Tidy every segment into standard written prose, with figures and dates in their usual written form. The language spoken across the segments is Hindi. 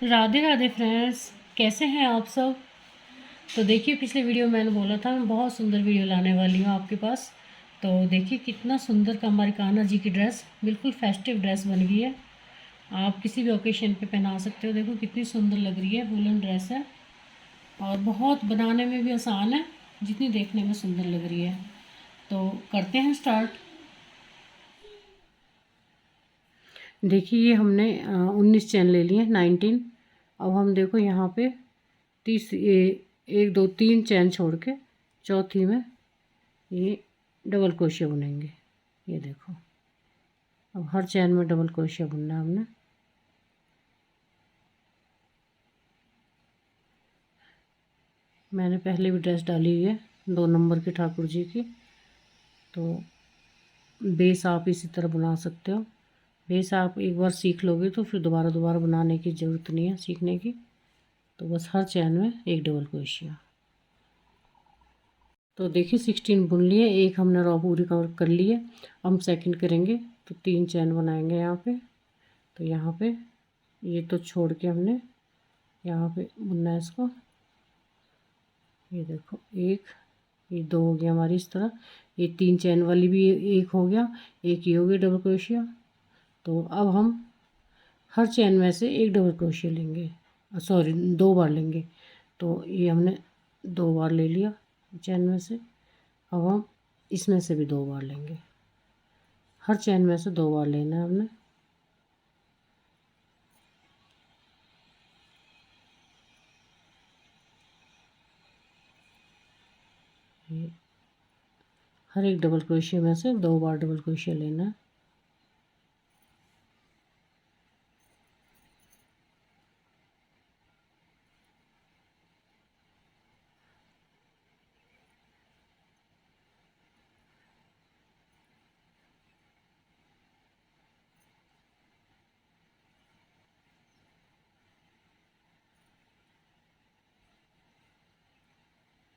राधे राधे फ्रेंड्स, कैसे हैं आप सब। तो देखिए, पिछले वीडियो में मैंने बोला था मैं बहुत सुंदर वीडियो लाने वाली हूँ आपके पास। तो देखिए कितना सुंदर का हमारी कान्हा जी की ड्रेस, बिल्कुल फेस्टिव ड्रेस बन गई है। आप किसी भी ओकेशन पे पहना सकते हो। देखो कितनी सुंदर लग रही है, वुलन ड्रेस है और बहुत बनाने में भी आसान है, जितनी देखने में सुंदर लग रही है। तो करते हैं स्टार्ट। देखिए ये हमने 19 चैन ले लिए, 19। अब हम देखो यहाँ पे एक दो तीन चैन छोड़ के चौथी में ये डबल क्रोशिया बुनेंगे। ये देखो, अब हर चैन में डबल क्रोशिया बुनना है हमने। मैंने पहले भी ड्रेस डाली हुई है 2 नंबर की ठाकुर जी की। तो बेस आप इसी तरह बना सकते हो। बेस आप एक बार सीख लोगे तो फिर दोबारा दोबारा बनाने की ज़रूरत नहीं है सीखने की। तो बस हर चैन में एक डबल क्रोशिया। तो देखिए 16 बुन लिए, एक हमने रॉ पूरी कवर कर ली है। हम सेकंड करेंगे तो 3 चैन बनाएंगे यहाँ पे। तो यहाँ पे ये तो छोड़ के हमने यहाँ पे बुनना है इसको। ये देखो एक, ये 2 हो गया हमारी इस तरह। ये 3 चैन वाली भी एक हो गया, एक ये हो गया डबल क्रोशिया। तो अब हम हर चैन में से एक डबल क्रोशिया लेंगे, सॉरी 2 बार लेंगे। तो ये हमने 2 बार ले लिया चैन में से। अब हम इसमें से भी 2 बार लेंगे, हर चैन में से 2 बार लेना है हमने। ये हर एक डबल क्रोशिया में से 2 बार डबल क्रोशिया लेना है।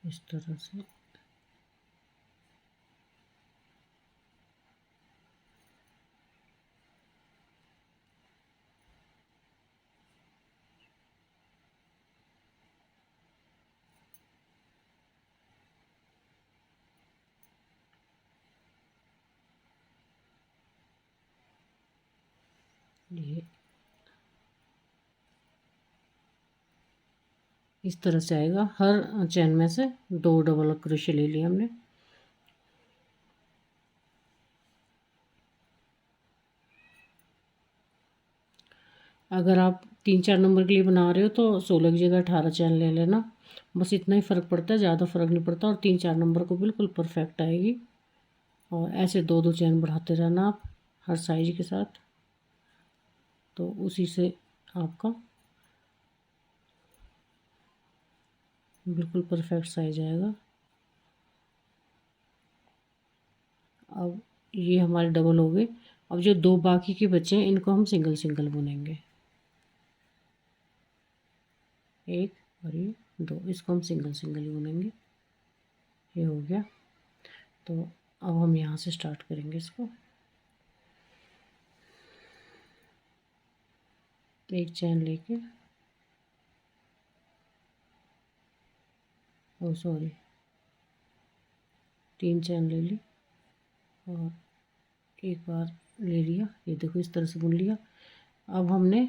इस तरह से ये इस तरह से आएगा। हर चैन में से 2 डबल क्रोशिया ले लिया हमने। अगर आप 3-4 नंबर के लिए बना रहे हो तो 16 की जगह 18 चैन ले लेना। बस इतना ही फ़र्क पड़ता है, ज़्यादा फ़र्क नहीं पड़ता। और 3-4 नंबर को बिल्कुल परफेक्ट आएगी। और ऐसे 2-2 चैन बढ़ाते रहना आप हर साइज के साथ। तो उसी से आपका बिल्कुल परफेक्ट साइज आएगा। अब ये हमारे डबल हो गए। अब जो 2 बाकी के बचे हैं इनको हम सिंगल सिंगल बुनेंगे। एक और ये 2, इसको हम सिंगल सिंगल ही बुनेंगे। ये हो गया। तो अब हम यहाँ से स्टार्ट करेंगे इसको। एक चैन लेके, ओ सॉरी 3 चैन ले ली और एक बार ले लिया। ये देखो इस तरह से बुन लिया। अब हमने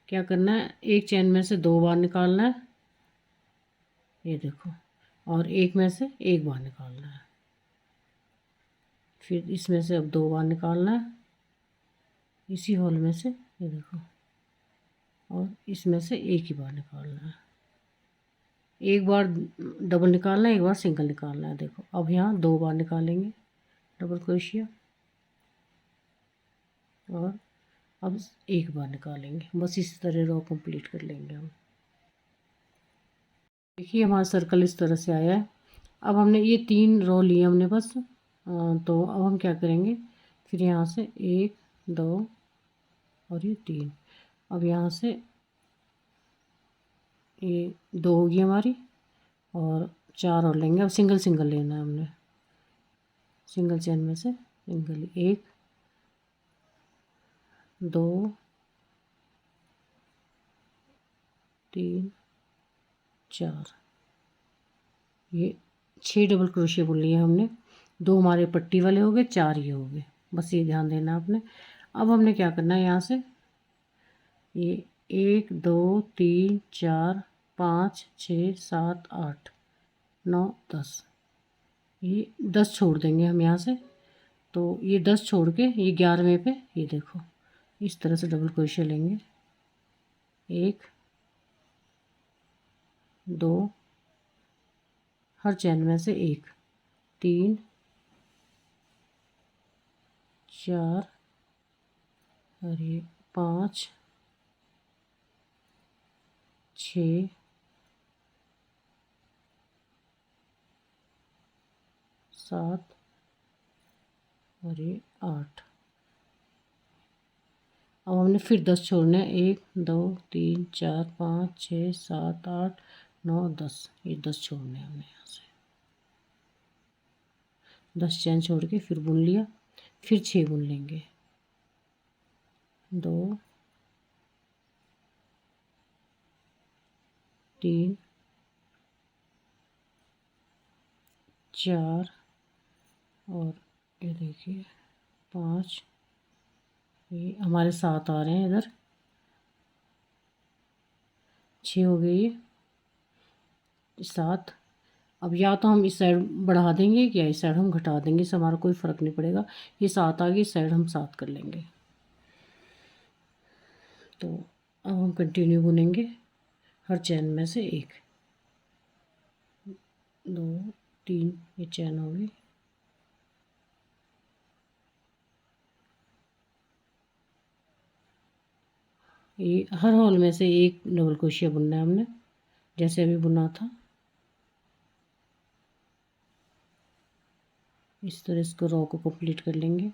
क्या करना है, एक चैन में से 2 बार निकालना है। ये देखो, और एक में से एक बार निकालना है। फिर इसमें से अब 2 बार निकालना है इसी होल में से। ये देखो, और इसमें से एक ही बार निकालना है। एक बार डबल निकालना है, एक बार सिंगल निकालना है। देखो अब यहाँ 2 बार निकालेंगे डबल क्रोशिया और अब एक बार निकालेंगे। बस इस तरह रो कंप्लीट कर लेंगे हम। देखिए हमारा सर्कल इस तरह से आया है। अब हमने ये 3 रो लिए हमने बस। तो अब हम क्या करेंगे, फिर यहाँ से 1 2 और ये 3। अब यहाँ से ये 2 होगी हमारी और 4 और लेंगे। अब सिंगल सिंगल लेना है हमने, सिंगल चैन में से सिंगल। 1 2 3 4, ये 6 डबल क्रोशिया बुन लिए हमने। 2 हमारे पट्टी वाले हो गए, 4 ये हो गए। बस ये ध्यान देना आपने। अब हमने क्या करना है, यहाँ से ये 1 2 3 4 5 6 7 8 9 10, ये 10 छोड़ देंगे हम यहाँ से। तो ये 10 छोड़ के ये 11वें पे ये देखो इस तरह से डबल क्रोशिया लेंगे। 1 2, हर चैन में से 1 3 4 और ये 5 6 7 और ये 8। अब हमने फिर 10 छोड़ने हैं। 1 2 3 4 5 6 7 8 9 10, ये 10 छोड़ने हैं हमने यहाँ से। 10 चैन छोड़ के फिर बुन लिया, फिर 6 बुन लेंगे। 2 3 4 और ये देखिए 5, ये हमारे 7 आ रहे हैं इधर। 6 हो गई, ये 7। अब या तो हम इस साइड बढ़ा देंगे या इस साइड हम घटा देंगे, इससे हमारा कोई फ़र्क नहीं पड़ेगा। ये 7 आ गई, इस साइड हम 7 कर लेंगे। तो अब हम कंटिन्यू बुनेंगे हर चैन में से 1 2 3, ये चैन होगी। ये हर हॉल में से 1 डबल क्रोशिया बुनना है हमने, जैसे अभी बुना था। इस तरह इसको रो को कंप्लीट कर लेंगे।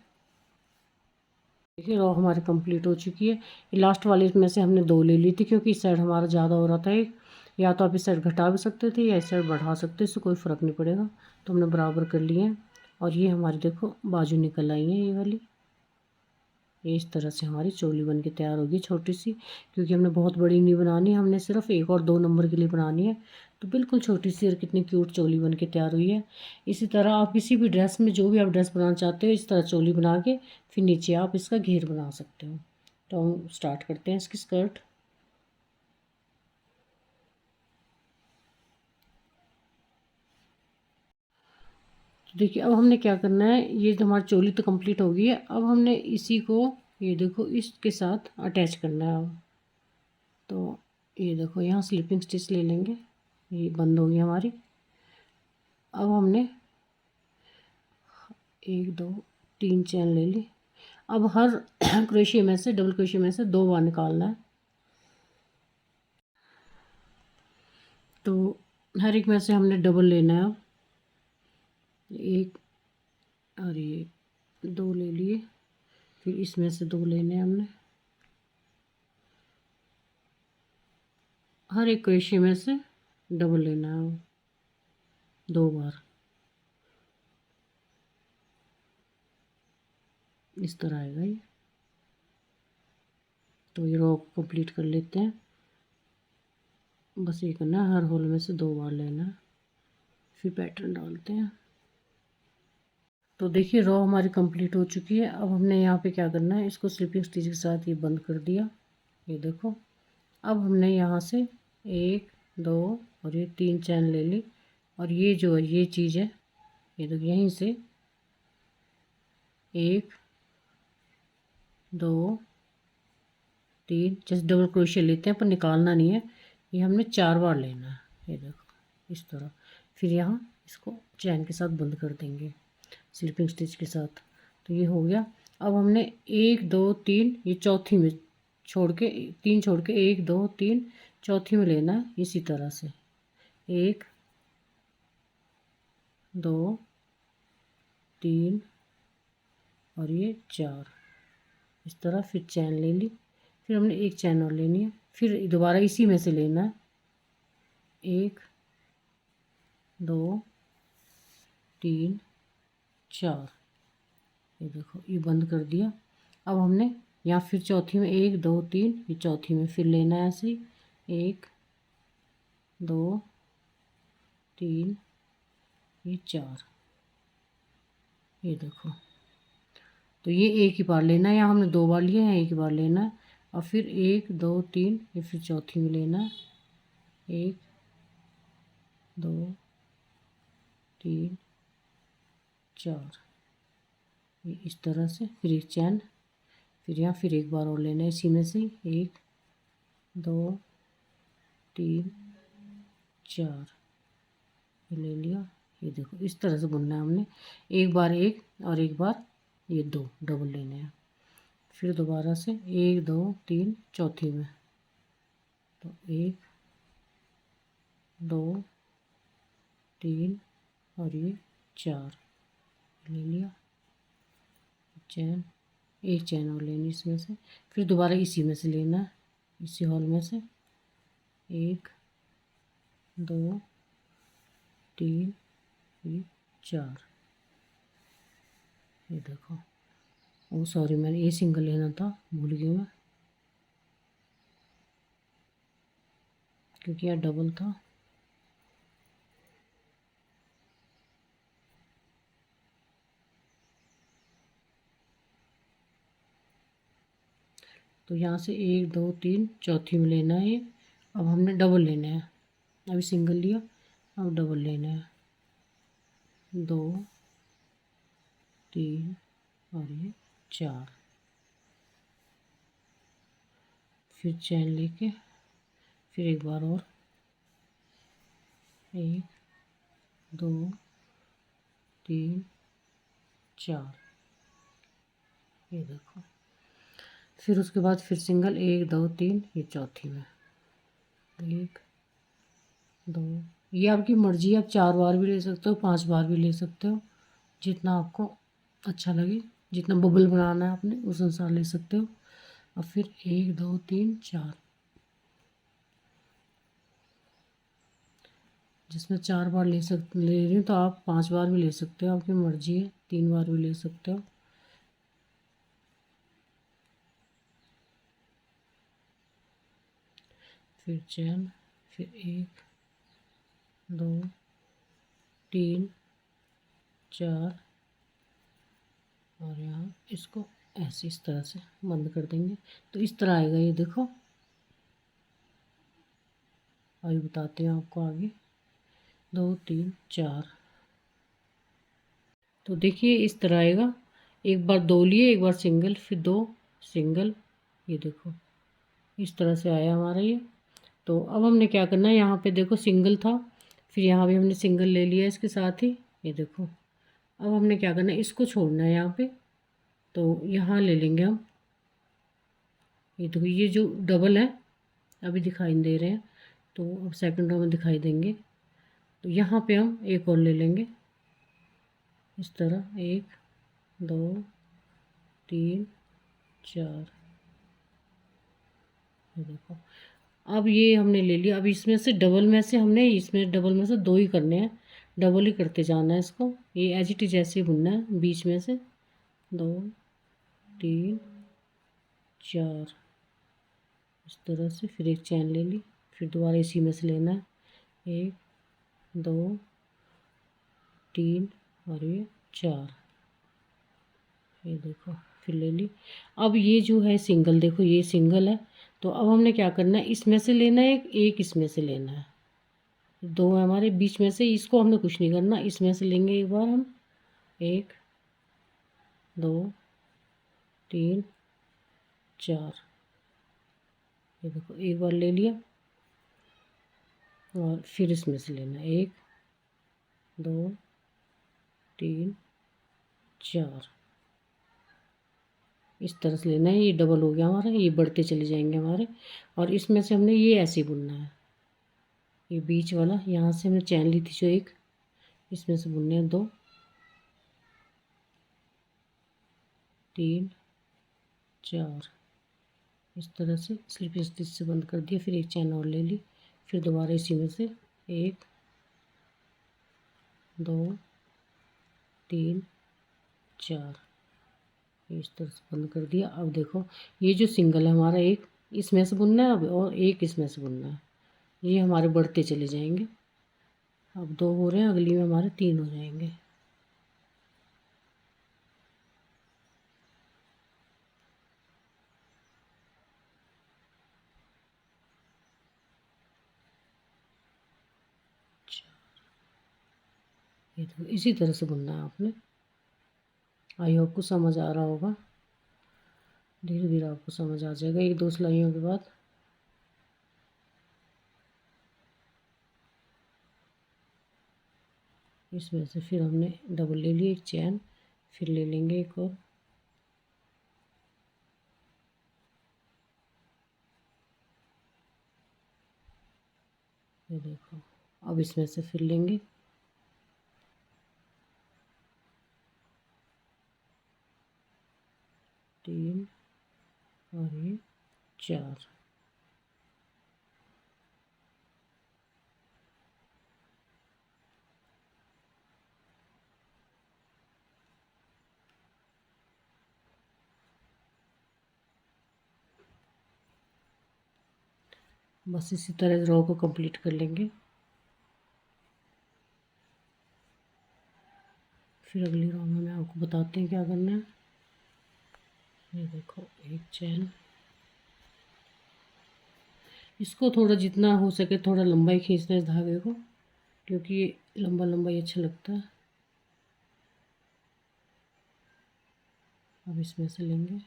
देखिए रो हमारी कंप्लीट हो चुकी है। ये लास्ट वाले में से हमने 2 ले ली थी, क्योंकि इस साइड हमारा ज़्यादा हो रहा था एक। या तो आप इस साइड घटा भी सकते थे या इस साइड बढ़ा सकते, इससे कोई फ़र्क नहीं पड़ेगा। तो हमने बराबर कर लिए हैं। और ये हमारी देखो बाजू निकल आई है, ये वाली। ये इस तरह से हमारी चोली बन के तैयार होगी, छोटी सी। क्योंकि हमने बहुत बड़ी नहीं बनानी, हमने सिर्फ 1 और 2 नंबर के लिए बनानी है। तो बिल्कुल छोटी सी और कितनी क्यूट चोली बन के तैयार हुई है। इसी तरह आप किसी भी ड्रेस में, जो भी आप ड्रेस बनाना चाहते हो, इस तरह चोली बना के फिर नीचे आप इसका घेर बना सकते हो। तो हम स्टार्ट करते हैं इसकी स्कर्ट। तो देखिए अब हमने क्या करना है, ये जो हमारी चोली तो कंप्लीट हो गई है। अब हमने इसी को, ये देखो, इसके साथ अटैच करना है अब। तो ये देखो यहाँ स्लिपिंग स्टिच ले लेंगे, ये बंद हो गई हमारी। अब हमने 1 2 3 चैन ले ली। अब हर क्रोशिया में से, डबल क्रोशिया में से 2 बार निकालना है। तो हर एक में से हमने डबल लेना है। अब 1 और ये 2 ले लिए, फिर इसमें से 2 लेने हैं हमने। हर एक क्रोशिया में से डबल लेना है 2 बार। इस तरह आएगा ये। तो ये रो कंप्लीट कर लेते हैं। बस ये करना है, हर होल में से 2 बार लेना है। फिर पैटर्न डालते हैं। तो देखिए रो हमारी कंप्लीट हो चुकी है। अब हमने यहाँ पे क्या करना है, इसको स्लिपिंग स्टिच के साथ ये बंद कर दिया। ये देखो अब हमने यहाँ से 1 2 और ये 3 चैन ले ली। और ये जो है ये चीज़ है, ये देखो यहीं से 1 2 3, जैसे डबल क्रोशिया लेते हैं पर निकालना नहीं है, ये हमने 4 बार लेना है। ये देखो इस तरह। फिर यहाँ इसको चैन के साथ बंद कर देंगे स्लिपिंग स्टिच के साथ। तो ये हो गया। अब हमने 1 2 3, ये चौथी में छोड़ के 3 छोड़ के 1 2 3 चौथी में लेना है। इसी तरह से 1 2 3 और ये 4, इस तरह। फिर चैन ले ली, फिर हमने 1 चैन और लेनी है, फिर दोबारा इसी में से लेना है। 1 2 3 4, ये देखो ये बंद कर दिया। अब हमने यहाँ फिर चौथी में 1 2 3, ये चौथी में फिर लेना है ऐसे ही 1 2 3 ये 4। ये देखो, तो ये एक ही बार लेना है, यहाँ हमने 2 बार लिया है, एक ही बार लेना है। और फिर 1 2 3 ये फिर चौथी में लेना है, 1 2 3 4। ये इस तरह से, फिर एक चैन, फिर यहाँ फिर एक बार और लेना है इसी में से, 1 2 3 4 ये ले लिया। ये देखो इस तरह से बुनना है हमने, एक बार एक और एक बार ये 2 डबल लेने हैं। फिर दोबारा से 1 2 3 चौथी में, तो 1 2 3 और ये 4 ले लिया। चैन, एक चैन और लेनी इसमें से, फिर दोबारा इसी में से लेना है, इसी हॉल में से 1 2 3 ये 4। ये देखो, ओ सॉरी मैंने ये सिंगल लेना था, भूल गई मैं, क्योंकि यहाँ डबल था। तो यहाँ से 1 2 3 चौथी में लेना है ये। अब हमने डबल लेना है, अभी सिंगल लिया, अब डबल लेना है, 2 3 और ये 4। फिर चैन लेके फिर एक बार और, 1 2 3 4। ये देखो, फिर उसके बाद फिर सिंगल 1 2 3 ये चौथी में, 1 2। ये आपकी मर्जी है, आप 4 बार भी ले सकते हो, 5 बार भी ले सकते हो, जितना आपको अच्छा लगे, जितना बबल बनाना है आपने उस अनुसार ले सकते हो। और फिर 1 2 3 4, जिसमें 4 बार ले रही हूँ, तो आप 5 बार भी ले सकते हो, आपकी मर्जी है, 3 बार भी ले सकते हो। फिर चैन, फिर 1 2 3 4 और यहाँ इसको ऐसे इस तरह से बंद कर देंगे, तो इस तरह आएगा ये देखो। अभी बताते हैं आपको आगे, 2 3 4। तो देखिए इस तरह आएगा, एक बार 2 लिए, एक बार सिंगल, फिर 2 सिंगल। ये देखो इस तरह से आया हमारा ये। तो अब हमने क्या करना है, यहाँ पे देखो सिंगल था, फिर यहाँ भी हमने सिंगल ले लिया इसके साथ ही। ये देखो, अब हमने क्या करना है, इसको छोड़ना है यहाँ पे, तो यहाँ ले लेंगे हम। ये देखो, ये जो डबल है अभी दिखाई दे रहे हैं, तो अब सेकंड रो में दिखाई देंगे, तो यहाँ पे हम एक और ले लेंगे इस तरह, 1 2 3 4। ये देखो, अब ये हमने ले लिया। अब इसमें से डबल में से हमने, इसमें डबल में से 2 ही करने हैं, डबल ही करते जाना है इसको, ये एज इट इज ऐसे ही बुनना है, बीच में से 2 3 4 इस तरह से। फिर एक चैन ले ली, फिर दोबारा इसी में से लेना है, 1 2 3 और ये 4। ये देखो, फिर ले ली। अब ये जो है सिंगल, देखो ये सिंगल है, तो अब हमने क्या करना है, इसमें से लेना है एक इसमें से लेना है, 2 है हमारे बीच में से, इसको हमने कुछ नहीं करना, इसमें से लेंगे एक बार हम, 1 2 3 4। ये देखो एक बार ले लिया, और फिर इसमें से लेना, 1 2 3 4 इस तरह से लेना है। ये डबल हो गया हमारा, ये बढ़ते चले जाएंगे हमारे, और इसमें से हमने ये ऐसे बुनना है, ये बीच वाला, यहाँ से हमने चैन ली थी जो एक, इसमें से बुनने हैं 2 3 4 इस तरह से स्लिप स्टिच से बंद कर दिया। फिर एक चैन और ले ली, फिर दोबारा इसी में से 1 2 3 4 इस तरह से बंद कर दिया। अब देखो, ये जो सिंगल है हमारा एक, इसमें से बुनना है अब, और एक इसमें से बुनना है, ये हमारे बढ़ते चले जाएंगे। अब 2 हो रहे हैं, अगली में हमारे 3 हो जाएंगे। ये तो इसी तरह से बुनना है आपने। आई होप को समझ आ रहा होगा, धीरे धीरे आपको समझ आ जाएगा 1-2 सिलाइयों के बाद। इसमें से फिर हमने डबल ले लिया, एक चैन, फिर ले लेंगे एक और। ये देखो, अब इसमें से फिर लेंगे, तीन और ये 4। बस इसी तरह रो को कंप्लीट कर लेंगे। फिर अगली रो में आपको बताते हैं क्या करना है। ये देखो, एक चैन, इसको थोड़ा जितना हो सके थोड़ा लंबा ही खींचना है इस धागे को, क्योंकि ये लंबा लंबा ही अच्छा लगता है। अब इसमें से लेंगे,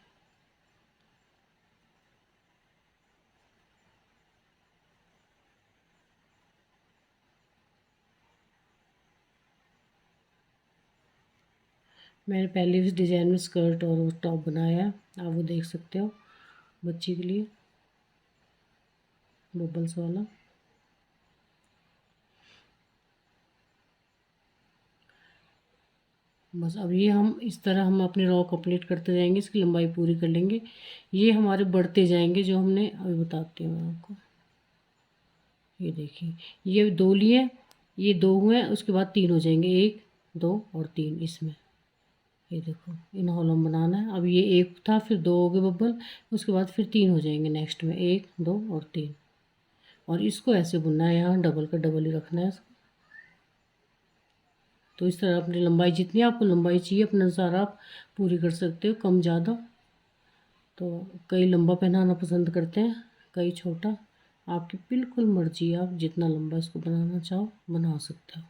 मैंने पहले इस डिज़ाइन में स्कर्ट और टॉप बनाया है, आप वो देख सकते हो, बच्ची के लिए बबल्स वाला। बस अब ये हम इस तरह हम अपने रॉ कंप्लीट करते जाएंगे, इसकी लंबाई पूरी कर लेंगे। ये हमारे बढ़ते जाएंगे, जो हमने अभी बताती हूँ मैं आपको। ये देखिए, ये 2 लिए, ये 2 हुए, उसके बाद 3 हो जाएंगे, 1 2 और 3 इसमें। ये देखो, इन हॉलों में बनाना है। अब ये 1 था, फिर 2 हो गए बब्बल, उसके बाद फिर 3 हो जाएंगे नेक्स्ट में, 1 2 और 3। और इसको ऐसे बुनना है, यहाँ डबल का डबल ही रखना है इसको। तो इस तरह अपनी लंबाई, जितनी आपको लंबाई चाहिए अपने अनुसार आप पूरी कर सकते हो, कम ज़्यादा। तो कई लंबा पहनाना पसंद करते हैं, कई छोटा, आपकी बिल्कुल मर्जी है, आप जितना लंबा इसको बनाना चाहो बना सकते हो।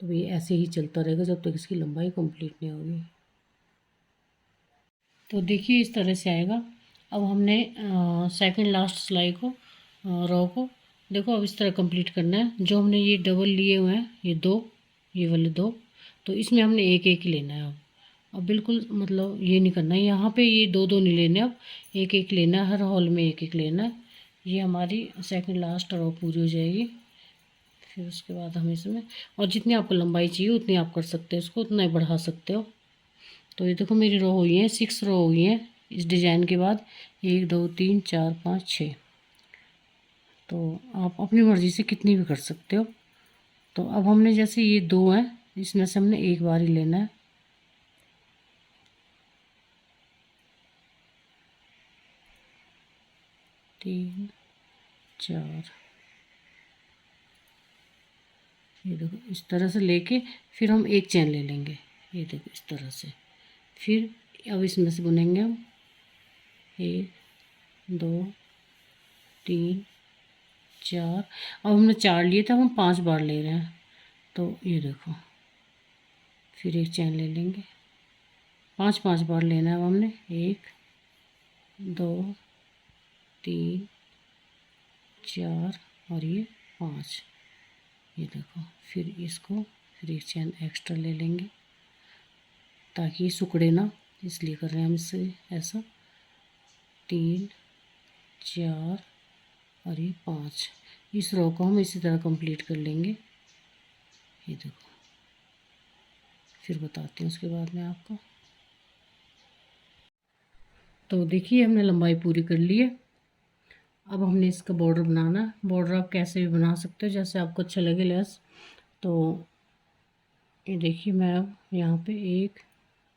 तो ये ऐसे ही चलता रहेगा जब तक इसकी लंबाई कंप्लीट नहीं होगी। तो देखिए इस तरह से आएगा। अब हमने सेकंड लास्ट सिलाई को, रो को देखो अब इस तरह कंप्लीट करना है। जो हमने ये डबल लिए हुए हैं, ये 2, ये वाले 2, तो इसमें हमने एक एक ही लेना है। अब बिल्कुल मतलब ये नहीं करना है, यहाँ पे ये 2 2 नहीं लेने, अब एक एक लेना है, हर हॉल में एक एक लेना है। ये हमारी सेकंड लास्ट रो पूरी हो जाएगी। फिर उसके बाद हम इसमें, और जितनी आपको लंबाई चाहिए उतनी आप कर सकते हो, इसको उतना ही बढ़ा सकते हो। तो ये देखो मेरी रो हुई है, 6 रो हुई हैं इस डिज़ाइन के बाद, 1 2 3 4 5 6। तो आप अपनी मर्ज़ी से कितनी भी कर सकते हो। तो अब हमने जैसे ये 2 हैं, इसमें से हमने एक बार ही लेना है। तीन, 4, ये देखो इस तरह से लेके फिर हम एक चैन ले लेंगे। ये देखो इस तरह से, फिर अब इसमें से बुनेंगे हम 1 2 3 4। अब हमने 4 लिए थे, अब हम 5 बार ले रहे हैं। तो ये देखो, फिर एक चैन ले लेंगे, 5 5 बार लेना है अब हमने, 1 2 3 4 और ये 5। ये देखो, फिर इसको फिर एक चैन एक्स्ट्रा ले लेंगे ताकि ये सिकुड़े ना, इसलिए कर रहे हैं हम इससे ऐसा। 3 4 और ये 5। इस रो को हम इसी तरह कंप्लीट कर लेंगे। ये देखो, फिर बताती हूँ उसके बाद में आपको। तो देखिए हमने लंबाई पूरी कर ली है। अब हमने इसका बॉर्डर बनाना है। बॉर्डर आप कैसे भी बना सकते हो, जैसे आपको अच्छा लगे लेस। तो ये देखिए मैं अब यहाँ पे 1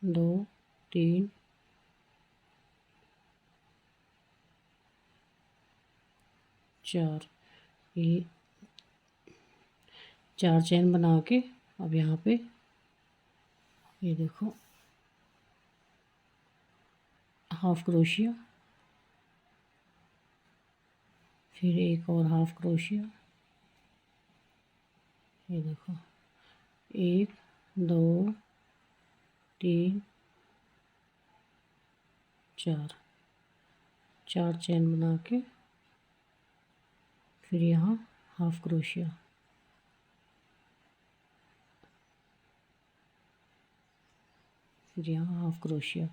2 3 4, ये 4 चेन बना के अब यहाँ पे ये देखो हाफ क्रोशिया, फिर एक और हाफ क्रोशिया, ये देखो 1 2 3 4, 4 चेन बना के फिर यहाँ हाफ क्रोशिया, फिर यहाँ हाफ क्रोशिया,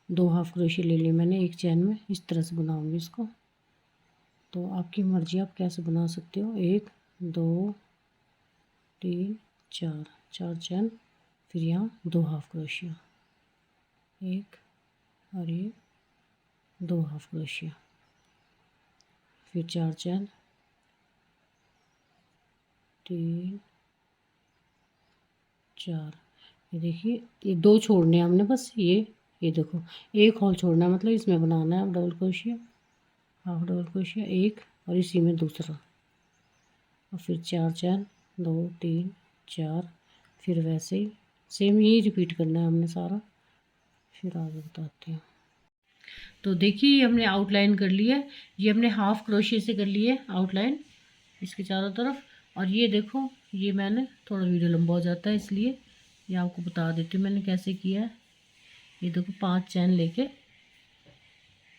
2 हाफ क्रोशिया ले लिए मैंने एक चेन में। इस तरह से बनाऊंगी इसको। तो आपकी मर्ज़ी, आप कैसे बना सकते हो। 1 2 3 4, 4 चेन, फिर यहाँ 2 हाफ क्रोशिया, 1 और ये 2 हाफ क्रोशिया, फिर 4 चेन, 3 4। ये देखिए, ये 2 छोड़ने हैं हमने बस। ये देखो एक हॉल छोड़ना है, मतलब इसमें बनाना है अब double crochet, half double crochet, एक और इसी में दूसरा, और फिर 4 चेन, 2 3 4, फिर वैसे ही सेम यही रिपीट करना है हमने सारा। फिर आगे बताते हैं। तो देखिए ये हमने आउटलाइन कर लिया है। ये हमने हाफ क्रोशिया से कर ली है आउटलाइन इसके चारों तरफ। और ये देखो, ये मैंने थोड़ा वीडियो लंबा हो जाता है इसलिए ये आपको बता देती हूँ मैंने कैसे किया है। ये देखो 5 चैन लेके,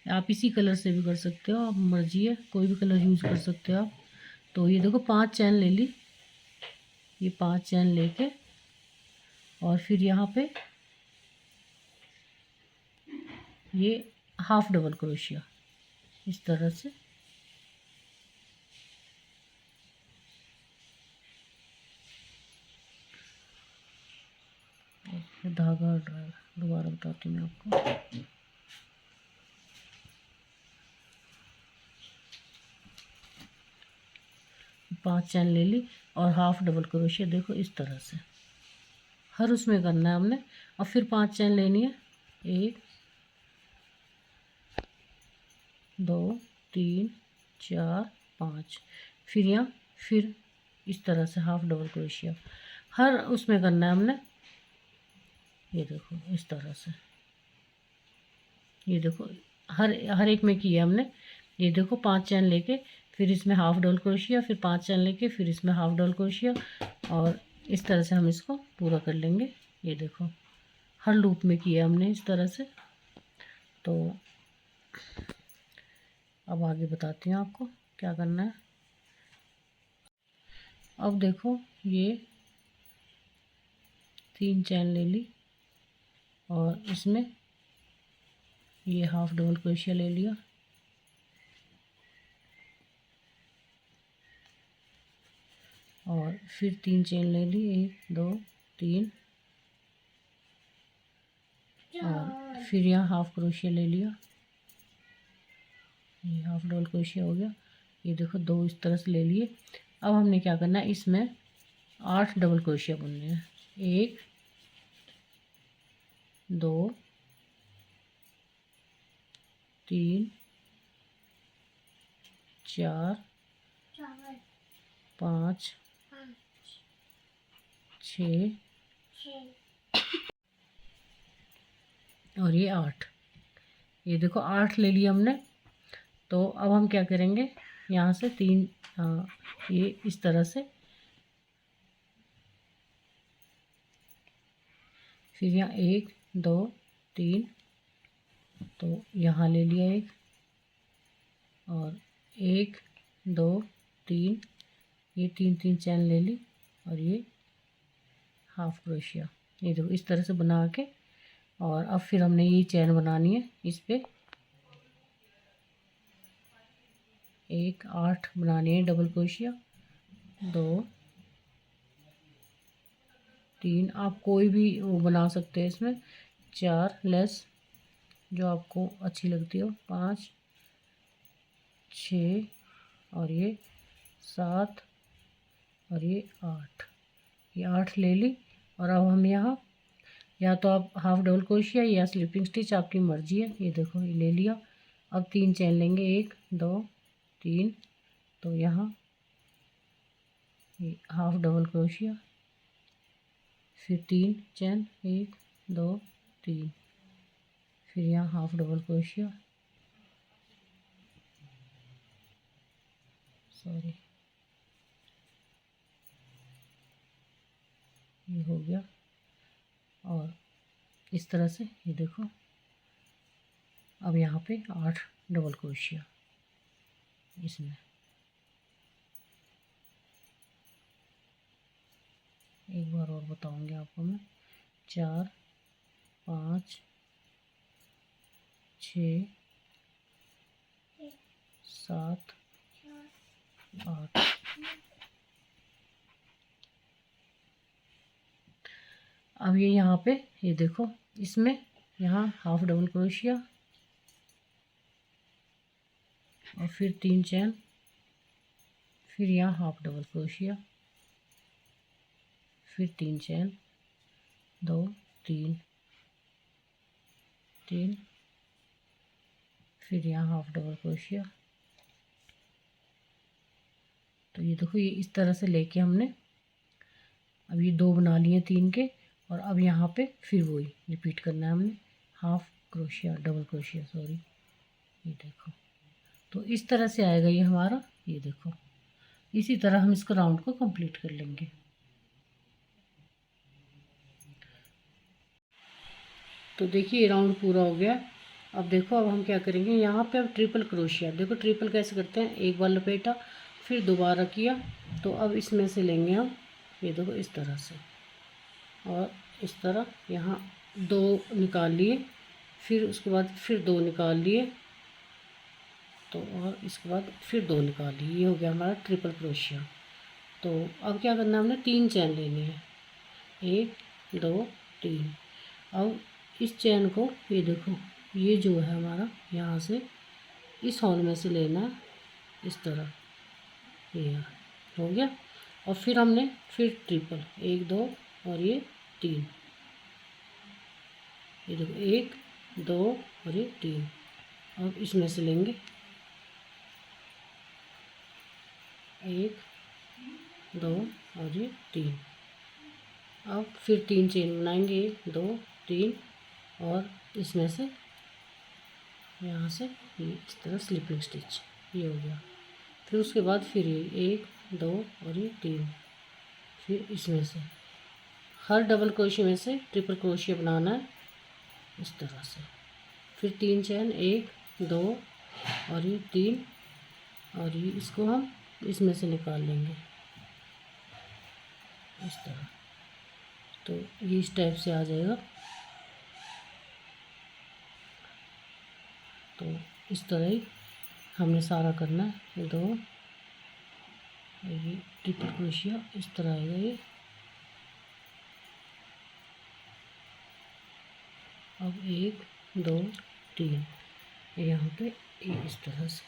आप इसी कलर से भी कर सकते हो, आप मर्जी है, कोई भी कलर यूज़ कर सकते हो आप। तो ये देखो 5 चैन ले ली, ये 5 चैन लेके और फिर यहाँ पे ये हाफ डबल क्रोशिया इस तरह से, धागा दोबारा बताती हूँ मैं आपको। 5 चैन ले ली और हाफ डबल क्रोशिया देखो इस तरह से हर उसमें करना है हमने। और फिर 5 चैन लेनी है, 1 2 3 4 5, फिर यहाँ फिर इस तरह से हाफ डबल क्रोशिया हर उसमें करना है हमने। ये देखो इस तरह से, ये देखो हर एक में किया हमने। ये देखो 5 चैन लेके फिर इसमें हाफ डबल क्रोशिया, फिर 5 चैन लेके फिर इसमें हाफ डबल क्रोशिया, और इस तरह से हम इसको पूरा कर लेंगे। ये देखो हर लूप में किया हमने इस तरह से। तो अब आगे बताती हूँ आपको क्या करना है। अब देखो ये 3 चैन ले ली और इसमें ये हाफ डबल क्रोशिया ले लिया, और फिर 3 चेन ले ली, 1 2 3, और फिर यहाँ हाफ क्रोशिया ले लिया, ये हाफ डबल क्रोशिया हो गया। ये देखो 2 इस तरह से ले लिए। अब हमने क्या करना है, इसमें 8 डबल क्रोशिया बुनने हैं, 1 2 3 4 5 6 और ये 8। ये देखो 8 ले लिया हमने। तो अब हम क्या करेंगे, यहाँ से 3 ये इस तरह से, फिर यहाँ 1 2 3, तो यहाँ ले लिया 1 और 1 2 3, ये 3 3 चैन ले ली, और ये हाफ क्रोशिया। ये देखो इस तरह से बना के, और अब फिर हमने ये चैन बनानी है इस पे, 1 8 बनानी है डबल क्रोशिया, 2 3, आप कोई भी वो बना सकते हैं इसमें, 4 लेस जो आपको अच्छी लगती हो, 5 6 और ये 7 और ये 8, ये 8 ले ली। और अब हम यहाँ या तो आप हाफ डबल क्रोशिया या स्लिपिंग स्टिच, आपकी मर्जी है। ये देखो ये ले लिया। अब 3 चैन लेंगे, 1 2 3, तो यहाँ हाफ डबल क्रोशिया, फिर 3 चैन, 1 2 3, फिर यहाँ हाफ डबल क्रोशिया, सॉरी ये हो गया। और इस तरह से ये देखो, अब यहाँ पे 8 डबल क्रोशिया इसमें, एक बार और बताऊंगी आपको मैं, 4 5 6 7 8। अब ये यहाँ पे ये देखो, इसमें यहाँ हाफ डबल क्रोशिया और फिर 3 चैन, फिर यहाँ हाफ डबल क्रोशिया, फिर 3 चैन, 2 3 3, फिर यहाँ हाफ डबल क्रोशिया। तो ये देखो, ये इस तरह से लेके हमने अब ये 2 बना लिए 3 के, और अब यहाँ पे फिर वही रिपीट करना है हमने, half crochet double crochet, sorry ये देखो। तो इस तरह से आएगा ये हमारा, ये देखो इसी तरह हम इसको राउंड को कंप्लीट कर लेंगे। तो देखिए राउंड पूरा हो गया। अब देखो, अब हम क्या करेंगे, यहाँ पे अब ट्रिपल क्रोशिया, देखो ट्रिपल कैसे करते हैं, एक बार लपेटा फिर दोबारा किया, तो अब इसमें से लेंगे हम, ये देखो इस तरह से, और इस तरह यहाँ 2 निकाल लिए, फिर उसके बाद फिर 2 निकाल लिए, तो और इसके बाद फिर 2 निकाल लिए, ये हो गया हमारा ट्रिपल क्रोशिया। तो अब क्या करना है, हमने 3 चैन लेनी है, 1 2 3। अब इस चैन को ये देखो, ये जो है हमारा यहाँ से इस हॉल में से लेना है, इस तरह, ये हो गया। और फिर हमने फिर ट्रिपल, 1 2 और ये 3, ये देखो 1 2 और ये 3। अब इसमें से लेंगे 1 2 और ये 3। अब फिर 3 चेन बनाएंगे, 1 2 3, और इसमें से यहाँ से ये इस तरह स्लिपिंग स्टिच, ये हो गया। फिर उसके बाद फिर ये 1 2 और ये 3, फिर इसमें से हर डबल क्रोशिया में से ट्रिपल क्रोशिया बनाना है इस तरह से, फिर 3 चैन, 1 2 और ये 3, और ये इसको हम इसमें से निकाल लेंगे इस तरह। तो ये इस टाइप से आ जाएगा। तो इस तरह ही हमने सारा करना है, 2, ये ट्रिपल क्रोशिया इस तरह आएगा ये। अब 1 2 3, यहाँ पे ये इस तरह से,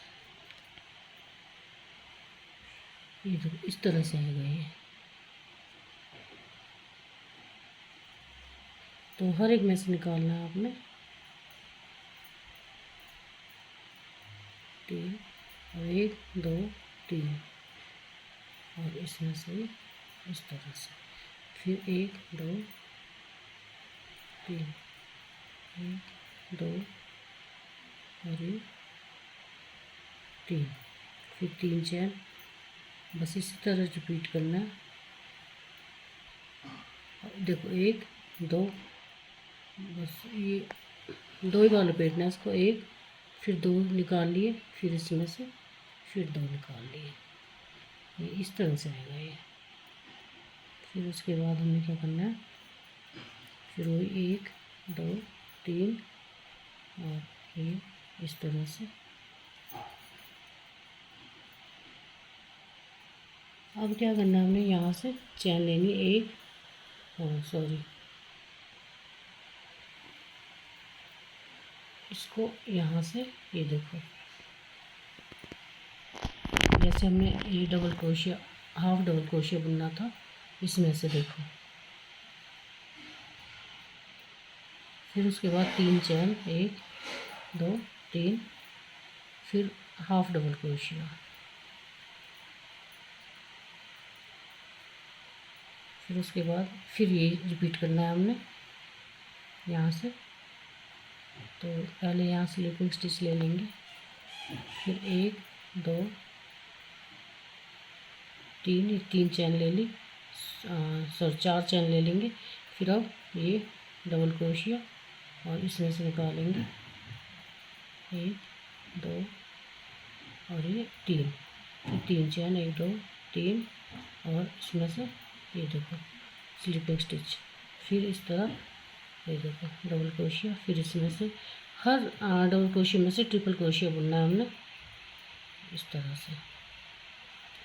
ये देखो इस तरह से आएगा ये। तो हर एक में से निकालना है आपने, 3 और 1 2 3, और इसमें से इस तरह से, फिर 1 2 3, 1 2 और ये 3, फिर 3 चैन, बस इसी तरह रिपीट करना है। देखो 1 2, बस ये 2 ही बार लपेटना है इसको, 1 फिर 2 निकाल लिए, फिर इसमें से फिर 2 निकाल लिए, ये इस तरह से आएगा ये। फिर उसके बाद हमें क्या करना है, फिर वही 1 2 3, और ये इस तरह से। अब क्या करना है, हमने यहाँ से चैन लेनी है, एक, सॉरी इसको यहाँ से, ये देखो जैसे हमने ये double crochet, half double crochet बुनना था, इसमें से देखो, फिर उसके बाद 3 चैन, 1 2 3, फिर हाफ डबल क्रोशिया, फिर उसके बाद फिर ये रिपीट करना है हमने यहाँ से। तो पहले यहाँ स्लीपिंग स्टिच ले लेंगे, फिर 1 2 3 चैन ले ली, सॉरी 4 चैन ले लेंगे। फिर अब ये डबल क्रोशिया और इसमें से निकालेंगे 1 2 और ये 3, फिर 3 चैन 1 2 3 और इसमें से ये देखो स्लीपिंग स्टिच। फिर इस तरह ये देखो डबल क्रोशिया, फिर इसमें से हर डबल क्रोशिया में से ट्रिपल क्रोशिया बुनना है हमने इस तरह से।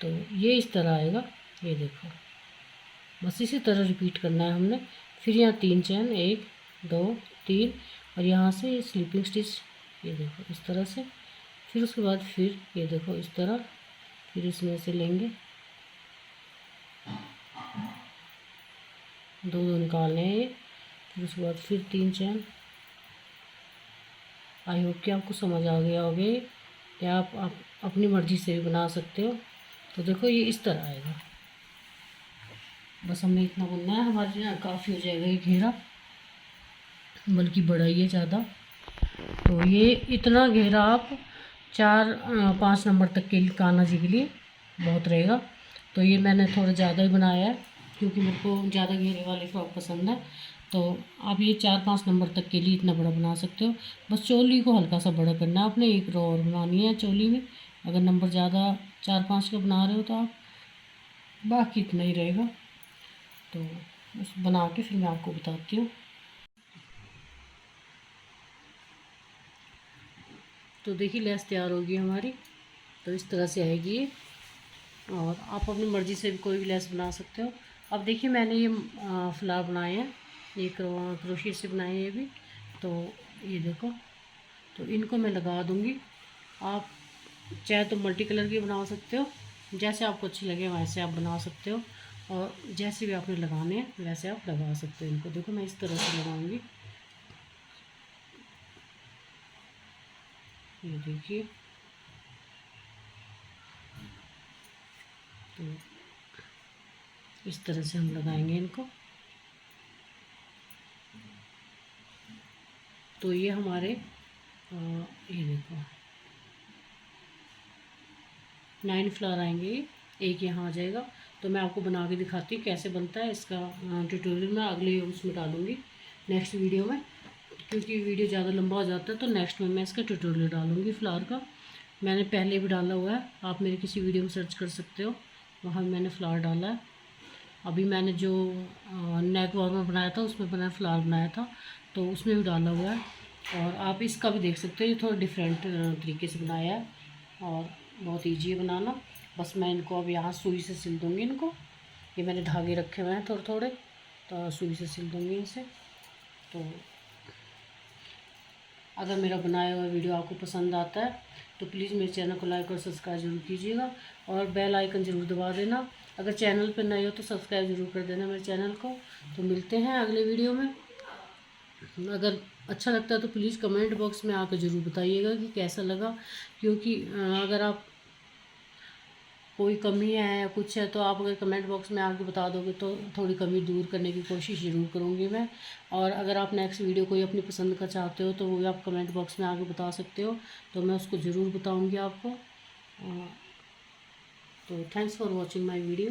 तो ये इस तरह आएगा, ये देखो बस इसी तरह रिपीट करना है हमने। फिर यहाँ 3 चैन 1 2 3 और यहाँ से ये स्लीपिंग स्टिच, ये देखो इस तरह से। फिर उसके बाद फिर ये देखो इस तरह, फिर इसमें से लेंगे 2 निकालने हैं ये। फिर उसके बाद फिर 3 चैन। आई होप कि आपको समझ आ गया होगा, या आप अपनी मर्ज़ी से भी बना सकते हो। तो देखो ये इस तरह आएगा, बस हमें इतना बुनना है, हमारे यहाँ काफ़ी हो जाएगा ये घेरा, बल्कि बड़ा ही है ज़्यादा। तो ये इतना घेरा आप 4-5 नंबर तक के कान्हा जी के लिए बहुत रहेगा। तो ये मैंने थोड़ा ज़्यादा ही बनाया है क्योंकि मेरे को ज़्यादा घेरे वाली फ्रॉक पसंद है। तो आप ये 4-5 नंबर तक के लिए इतना बड़ा बना सकते हो। बस चोली को हल्का सा बड़ा करना है आपने, 1 रो और बनानी है चोली में। अगर नंबर ज़्यादा 4-5 का बना रहे हो तो आप बाकी इतना ही रहेगा। तो बस बना के फिर मैं आपको बताती हूँ। तो देखिए लेस तैयार होगी हमारी, तो इस तरह से आएगी ये। और आप अपनी मर्ज़ी से भी कोई भी लेस बना सकते हो। अब देखिए मैंने ये फ्लावर बनाए हैं, ये क्रोशिया से बनाए हैं ये भी। तो ये देखो, तो इनको मैं लगा दूँगी। आप चाहे तो मल्टी कलर की बना सकते हो, जैसे आपको अच्छी लगे वैसे आप बना सकते हो, और जैसे भी आपने लगाने हैं वैसे आप लगा सकते हो इनको। देखो मैं इस तरह से लगाऊंगी, ये देखिए। तो इस तरह से हम लगाएंगे इनको। तो ये हमारे ये देखो 9 फ्लावर आएंगे, एक यहाँ आ जाएगा। तो मैं आपको बना के दिखाती हूँ कैसे बनता है। इसका ट्यूटोरियल मैं अगले उसमें डालूँगी, नेक्स्ट वीडियो में, क्योंकि वीडियो ज़्यादा लंबा हो जाता है। तो नेक्स्ट में मैं इसका ट्यूटोरियल डालूँगी फ्लावर का। मैंने पहले भी डाला हुआ है, आप मेरे किसी वीडियो में सर्च कर सकते हो, वहाँ मैंने फ्लावर डाला है। अभी मैंने जो नेक वार्मर बनाया था उसमें बनाया फ्लावर बनाया था, तो उसमें भी डाला हुआ है। और आप इसका भी देख सकते हो, ये थोड़ा डिफरेंट तरीके से बनाया है और बहुत ईजी है बनाना। बस मैं इनको अब यहाँ सुई से सिल दूँगी इनको। ये मैंने धागे रखे हुए हैं थोड़े थोड़े, तो सुई से सिल दूँगी इसे। तो अगर मेरा बनाया हुआ वीडियो आपको पसंद आता है तो प्लीज़ मेरे चैनल को लाइक और सब्सक्राइब ज़रूर कीजिएगा, और बेल आइकन ज़रूर दबा देना। अगर चैनल पर नए हो तो सब्सक्राइब ज़रूर कर देना मेरे चैनल को। तो मिलते हैं अगले वीडियो में। अगर अच्छा लगता है तो प्लीज़ कमेंट बॉक्स में आकर ज़रूर बताइएगा कि कैसा लगा, क्योंकि अगर आप कोई कमी है या कुछ है तो आप अगर कमेंट बॉक्स में आके बता दोगे तो थोड़ी कमी दूर करने की कोशिश ज़रूर करूँगी मैं। और अगर आप नेक्स्ट वीडियो कोई अपनी पसंद का चाहते हो तो वो भी आप कमेंट बॉक्स में आके बता सकते हो, तो मैं उसको ज़रूर बताऊँगी आपको। तो thanks for watching my video.